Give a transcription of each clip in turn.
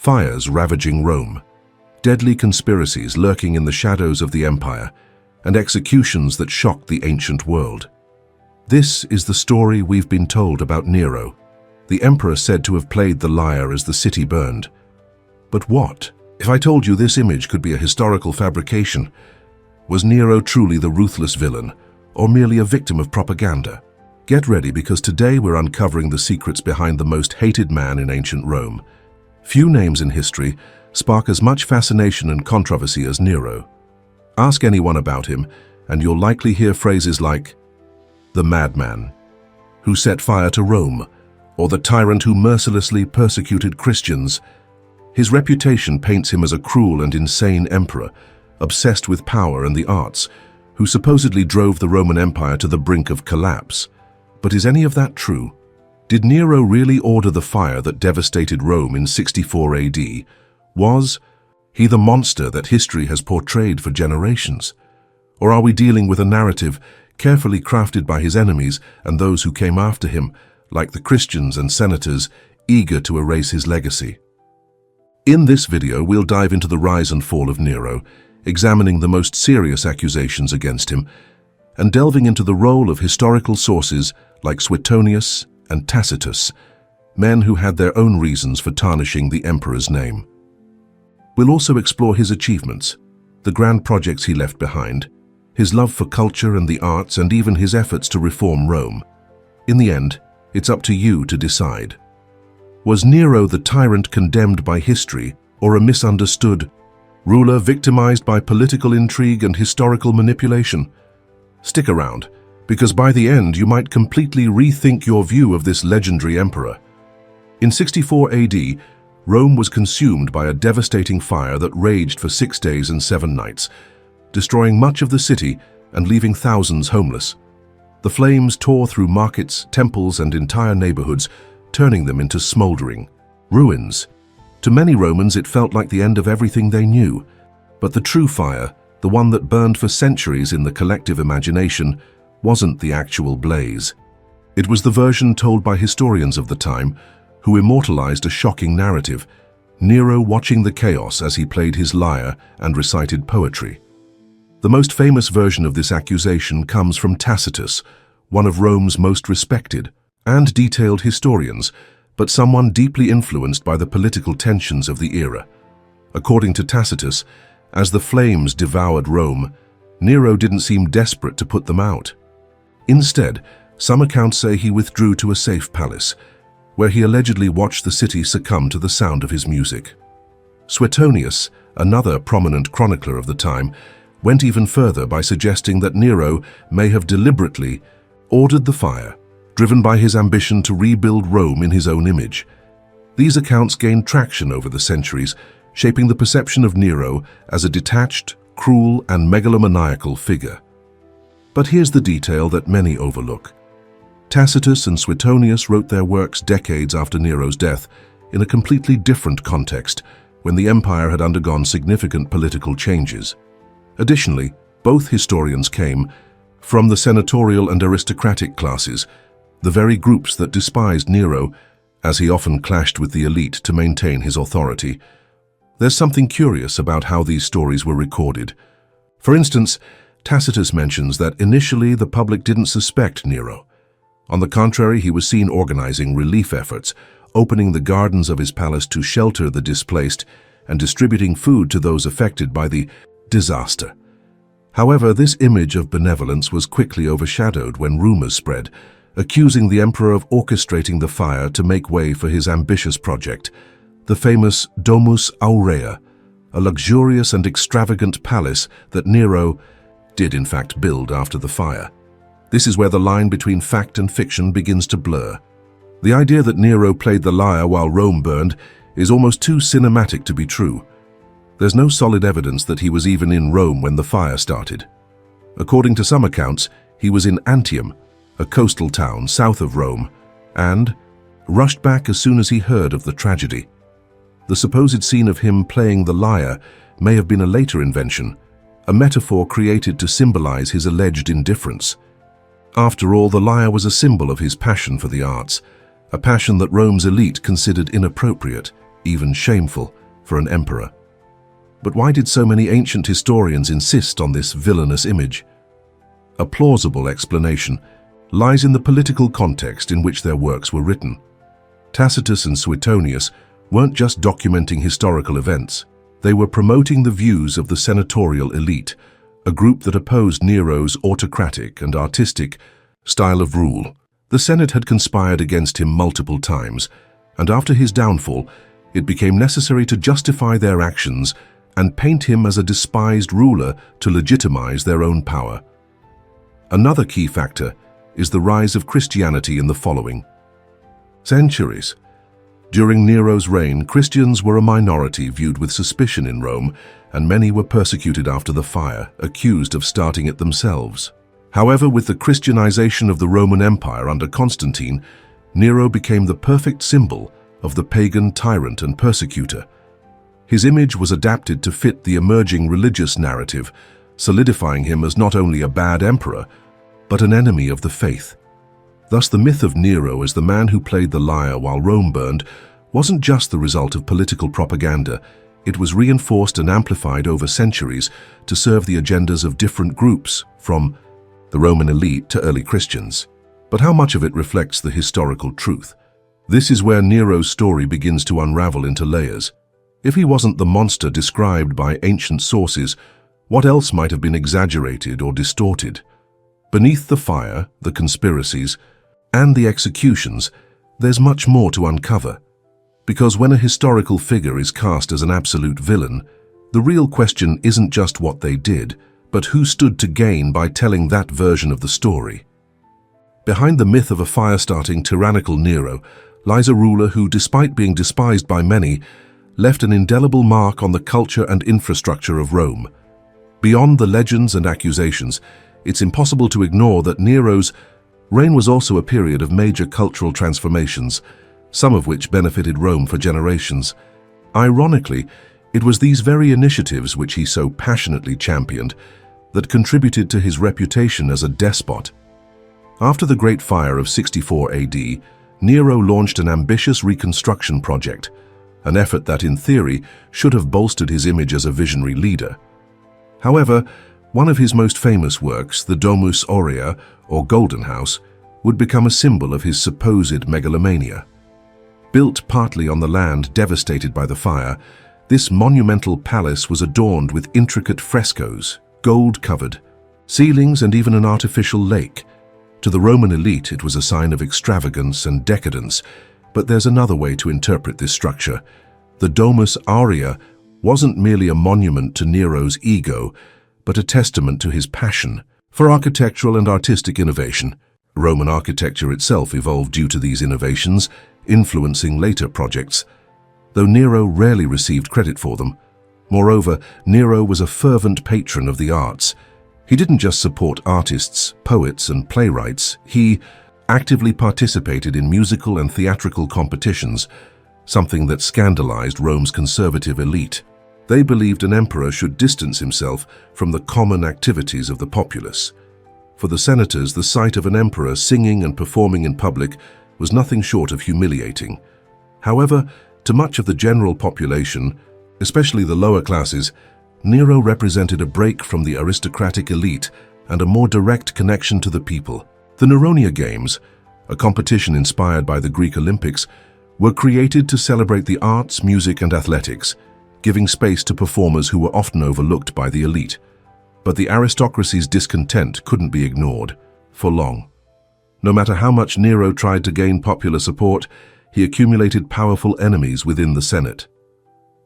fires ravaging Rome, deadly conspiracies lurking in the shadows of the empire, and executions that shocked the ancient world. This is the story we've been told about Nero, the emperor said to have played the lyre as the city burned. But what if I told you this image could be a historical fabrication? Was Nero truly the ruthless villain, or merely a victim of propaganda? Get ready, because today we're uncovering the secrets behind the most hated man in ancient Rome. Few names in history spark as much fascination and controversy as Nero. Ask anyone about him, and you'll likely hear phrases like, the madman who set fire to Rome, or the tyrant who mercilessly persecuted Christians. His reputation paints him as a cruel and insane emperor, obsessed with power and the arts, who supposedly drove the Roman Empire to the brink of collapse. But is any of that true? Did Nero really order the fire that devastated Rome in 64 AD? Was he the monster that history has portrayed for generations? Or are we dealing with a narrative carefully crafted by his enemies and those who came after him, like the Christians and senators, eager to erase his legacy? In this video, we'll dive into the rise and fall of Nero, examining the most serious accusations against him, and delving into the role of historical sources like Suetonius and Tacitus, men who had their own reasons for tarnishing the emperor's name. We'll also explore his achievements, the grand projects he left behind, his love for culture and the arts, and even his efforts to reform Rome. In the end, it's up to you to decide. Was Nero the tyrant condemned by history, or a misunderstood ruler victimized by political intrigue and historical manipulation? Stick around, because by the end you might completely rethink your view of this legendary emperor. In 64 AD, Rome was consumed by a devastating fire that raged for 6 days and 7 nights, destroying much of the city and leaving thousands homeless. The flames tore through markets, temples, and entire neighborhoods, turning them into smoldering ruins. To many Romans, it felt like the end of everything they knew. But the true fire, the one that burned for centuries in the collective imagination, wasn't the actual blaze. It was the version told by historians of the time, who immortalized a shocking narrative: Nero watching the chaos as he played his lyre and recited poetry. The most famous version of this accusation comes from Tacitus, one of Rome's most respected and detailed historians, but someone deeply influenced by the political tensions of the era. According to Tacitus, as the flames devoured Rome, Nero didn't seem desperate to put them out. Instead, some accounts say he withdrew to a safe palace, where he allegedly watched the city succumb to the sound of his music. Suetonius, another prominent chronicler of the time, went even further by suggesting that Nero may have deliberately ordered the fire, driven by his ambition to rebuild Rome in his own image. These accounts gained traction over the centuries, shaping the perception of Nero as a detached, cruel, and megalomaniacal figure. But here's the detail that many overlook. Tacitus and Suetonius wrote their works decades after Nero's death, in a completely different context, when the empire had undergone significant political changes. Additionally, both historians came from the senatorial and aristocratic classes, the very groups that despised Nero, as he often clashed with the elite to maintain his authority. There's something curious about how these stories were recorded. For instance, Tacitus mentions that initially the public didn't suspect Nero. On the contrary, he was seen organizing relief efforts, opening the gardens of his palace to shelter the displaced, and distributing food to those affected by the disaster. However, this image of benevolence was quickly overshadowed when rumors spread, accusing the emperor of orchestrating the fire to make way for his ambitious project, the famous Domus Aurea, a luxurious and extravagant palace that Nero did in fact build after the fire. This is where the line between fact and fiction begins to blur. The idea that Nero played the lyre while Rome burned is almost too cinematic to be true. There's no solid evidence that he was even in Rome when the fire started. According to some accounts, he was in Antium, a coastal town south of Rome, and rushed back as soon as he heard of the tragedy. The supposed scene of him playing the lyre may have been a later invention, a metaphor created to symbolize his alleged indifference. After all, the lyre was a symbol of his passion for the arts, a passion that Rome's elite considered inappropriate, even shameful, for an emperor. But why did so many ancient historians insist on this villainous image? A plausible explanation lies in the political context in which their works were written. Tacitus and Suetonius weren't just documenting historical events. They were promoting the views of the senatorial elite, a group that opposed Nero's autocratic and artistic style of rule. The Senate had conspired against him multiple times, and after his downfall, it became necessary to justify their actions and paint him as a despised ruler to legitimize their own power. Another key factor is the rise of Christianity in the following centuries. During Nero's reign, Christians were a minority viewed with suspicion in Rome, and many were persecuted after the fire, accused of starting it themselves. However, with the Christianization of the Roman Empire under Constantine, Nero became the perfect symbol of the pagan tyrant and persecutor. His image was adapted to fit the emerging religious narrative, solidifying him as not only a bad emperor, but an enemy of the faith. Thus, the myth of Nero as the man who played the lyre while Rome burned wasn't just the result of political propaganda. It was reinforced and amplified over centuries to serve the agendas of different groups, from the Roman elite to early Christians. But how much of it reflects the historical truth? This is where Nero's story begins to unravel into layers. If he wasn't the monster described by ancient sources, what else might have been exaggerated or distorted? Beneath the fire, the conspiracies, and the executions, there's much more to uncover. Because when a historical figure is cast as an absolute villain, the real question isn't just what they did, but who stood to gain by telling that version of the story. Behind the myth of a fire-starting tyrannical Nero lies a ruler who, despite being despised by many, left an indelible mark on the culture and infrastructure of Rome. Beyond the legends and accusations, it's impossible to ignore that Nero's reign was also a period of major cultural transformations, some of which benefited Rome for generations. Ironically, it was these very initiatives which he so passionately championed that contributed to his reputation as a despot. After the Great Fire of 64 AD, Nero launched an ambitious reconstruction project, an effort that, in theory, should have bolstered his image as a visionary leader. However, one of his most famous works, the Domus Aurea, or Golden House, would become a symbol of his supposed megalomania. Built partly on the land devastated by the fire, this monumental palace was adorned with intricate frescoes, gold-covered, ceilings, and even an artificial lake. To the Roman elite, it was a sign of extravagance and decadence, but there's another way to interpret this structure. The Domus Aurea wasn't merely a monument to Nero's ego, but a testament to his passion for architectural and artistic innovation. Roman architecture itself evolved due to these innovations, influencing later projects, though Nero rarely received credit for them. Moreover, Nero was a fervent patron of the arts. He didn't just support artists, poets, and playwrights. He actively participated in musical and theatrical competitions, something that scandalized Rome's conservative elite. They believed an emperor should distance himself from the common activities of the populace. For the senators, the sight of an emperor singing and performing in public was nothing short of humiliating. However, to much of the general population, especially the lower classes, Nero represented a break from the aristocratic elite and a more direct connection to the people. The Neronia Games, a competition inspired by the Greek Olympics, were created to celebrate the arts, music, and athletics, giving space to performers who were often overlooked by the elite. But the aristocracy's discontent couldn't be ignored for long. No matter how much Nero tried to gain popular support, he accumulated powerful enemies within the Senate.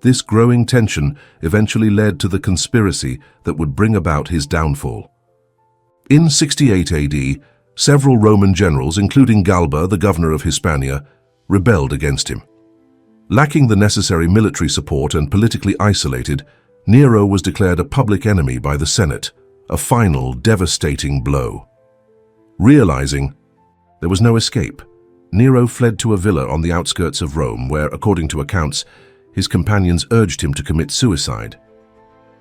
This growing tension eventually led to the conspiracy that would bring about his downfall. In 68 AD, several Roman generals, including Galba, the governor of Hispania, rebelled against him. Lacking the necessary military support and politically isolated, Nero was declared a public enemy by the Senate, a final, devastating blow. Realizing there was no escape, Nero fled to a villa on the outskirts of Rome where, according to accounts, his companions urged him to commit suicide.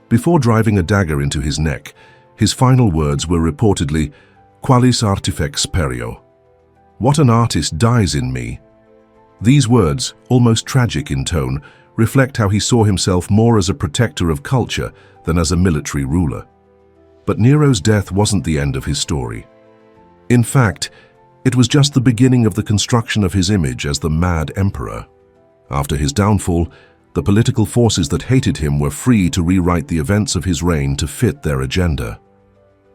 Before driving a dagger into his neck, his final words were reportedly, "Qualis artifex perio?" What an artist dies in me. These words, almost tragic in tone, reflect how he saw himself more as a protector of culture than as a military ruler. But Nero's death wasn't the end of his story. In fact, it was just the beginning of the construction of his image as the mad emperor. After his downfall, the political forces that hated him were free to rewrite the events of his reign to fit their agenda.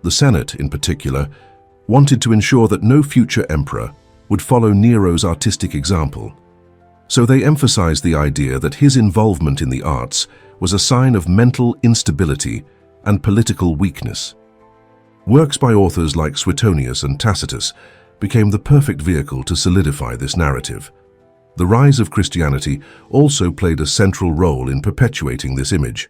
The Senate, in particular, wanted to ensure that no future emperor would follow Nero's artistic example. So they emphasized the idea that his involvement in the arts was a sign of mental instability and political weakness. Works by authors like Suetonius and Tacitus became the perfect vehicle to solidify this narrative. The rise of Christianity also played a central role in perpetuating this image.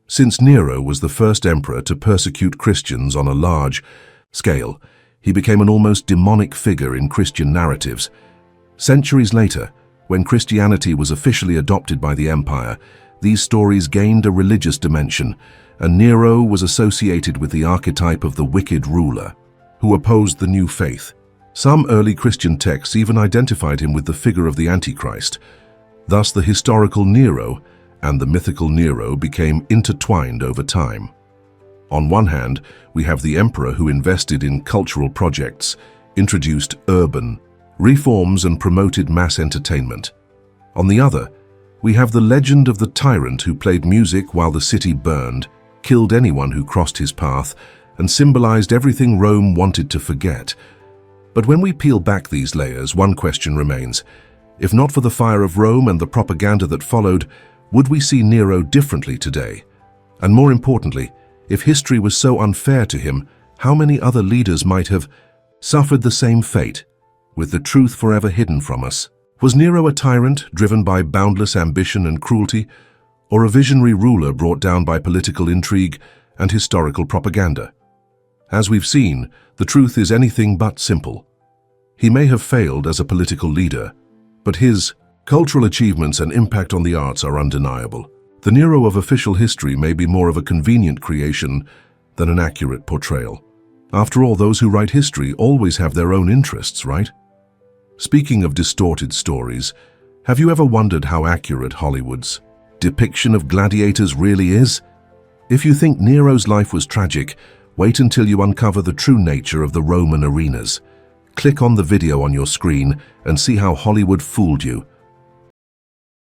Since Nero was the first emperor to persecute Christians on a large scale, he became an almost demonic figure in Christian narratives. Centuries later, when Christianity was officially adopted by the empire, these stories gained a religious dimension, and Nero was associated with the archetype of the wicked ruler who opposed the new faith. Some early Christian texts even identified him with the figure of the Antichrist. Thus, the historical Nero and the mythical Nero became intertwined over time. On one hand, we have the emperor who invested in cultural projects, introduced urban reforms and promoted mass entertainment. On the other, we have the legend of the tyrant who played music while the city burned, killed anyone who crossed his path, and symbolized everything Rome wanted to forget. But when we peel back these layers, one question remains. If not for the fire of Rome and the propaganda that followed, would we see Nero differently today? And more importantly, if history was so unfair to him, how many other leaders might have suffered the same fate, with the truth forever hidden from us? Was Nero a tyrant driven by boundless ambition and cruelty, or a visionary ruler brought down by political intrigue and historical propaganda? As we've seen, the truth is anything but simple. He may have failed as a political leader, but his cultural achievements and impact on the arts are undeniable. The Nero of official history may be more of a convenient creation than an accurate portrayal. After all, those who write history always have their own interests, right? Speaking of distorted stories, have you ever wondered how accurate Hollywood's depiction of gladiators really is? If you think Nero's life was tragic, wait until you uncover the true nature of the Roman arenas. Click on the video on your screen and see how Hollywood fooled you